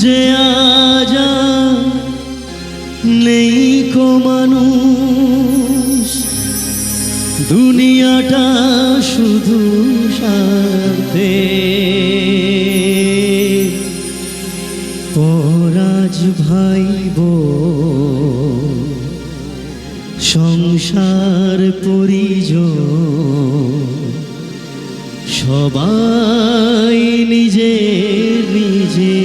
যে আজ নেই কো মানুষ, দুনিয়াটা শুধু স্বার্থে। পরাজ ভাইব সংসার পরিজন, সবাই নিজের নিজে।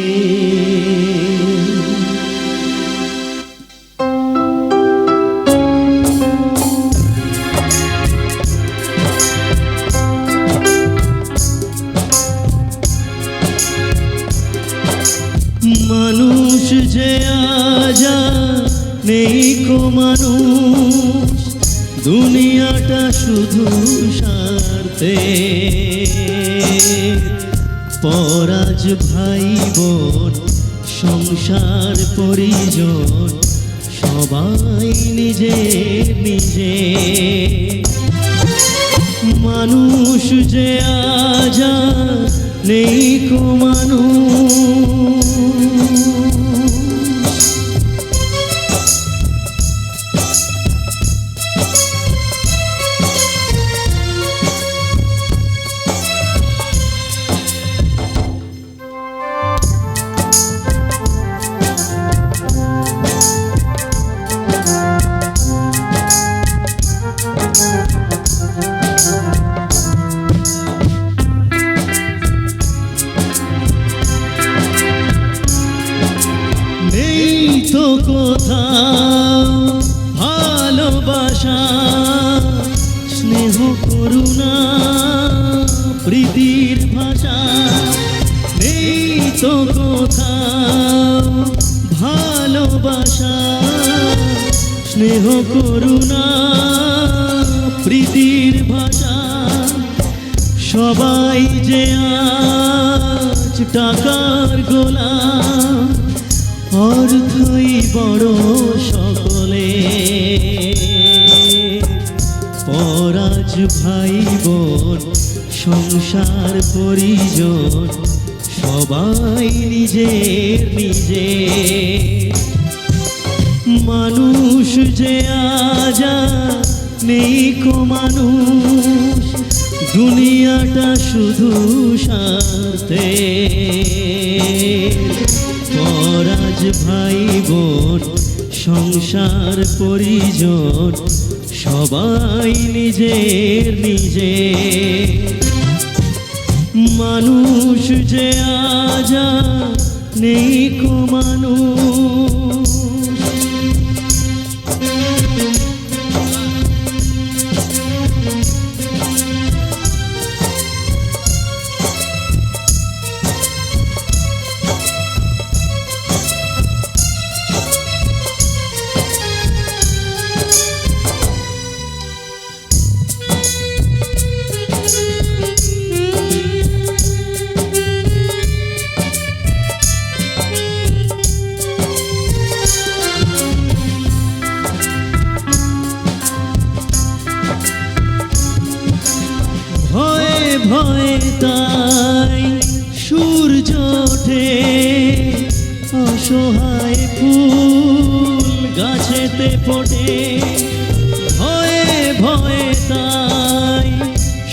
মানুষ যে আজ নেই কো মানুষ, দুনিয়াটা শুধু স্বার্থে। পরাজ ভাই বোন সংসার পরিজন, সবাই নিজে নিজে। মানুষ যে আজ নেই কো মানুষ, তো কোথাও ভালোবাসা, স্নেহ করুণা প্রীতির ভাষা। নেই তো কোথাও ভালোবাসা, স্নেহ করুণা প্রীতির ভাষা। সবাই যে আজ টাকার গোলাম, অর্থই বড় সকলে। পরাজ ভাই বোন সংসার পরিজন, সবাই নিজের নিজে। মানুষ যে আজ নেই কো মানুষ, দুনিয়াটা শুধু স্বার্থে। পরাজ ভাই বোন সংসার পরিজন, সবাই নিজের নিজে। মানুষ যে আজ নেই কো মানুষ, ভয়ে তাই সূর্য ওঠে, অসহায় ফুল গাছেতে ফোটে। ভয়ে ভয়ে তাই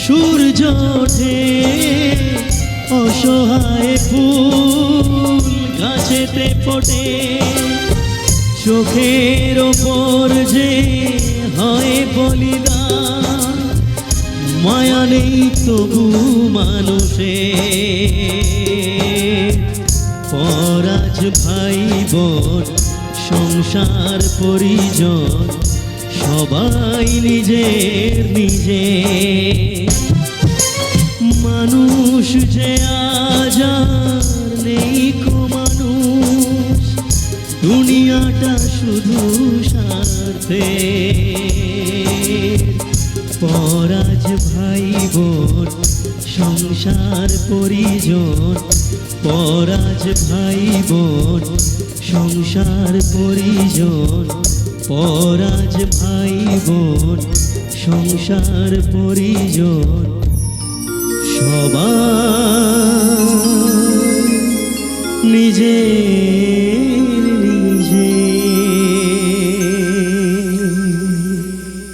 সূর্য ওঠে, অসহায় ফুল গাছেতে ফোটে। চোখের ওপর যে হয় বলিদান, মায়া নেই তবু মানুষে। পরাজ ভাই বোন সংসার পরিজন, সবাই নিজের নিজে। মানুষ যে আজ নেই কো মানুষ, দুনিয়াটা শুধু স্বার্থে। পরাজ ভাই বোন সংসার পরিজন, পরাজ ভাই বোন সংসার পরিজন, পরাজ ভাই বোন সংসার পরিজন, সবাই যে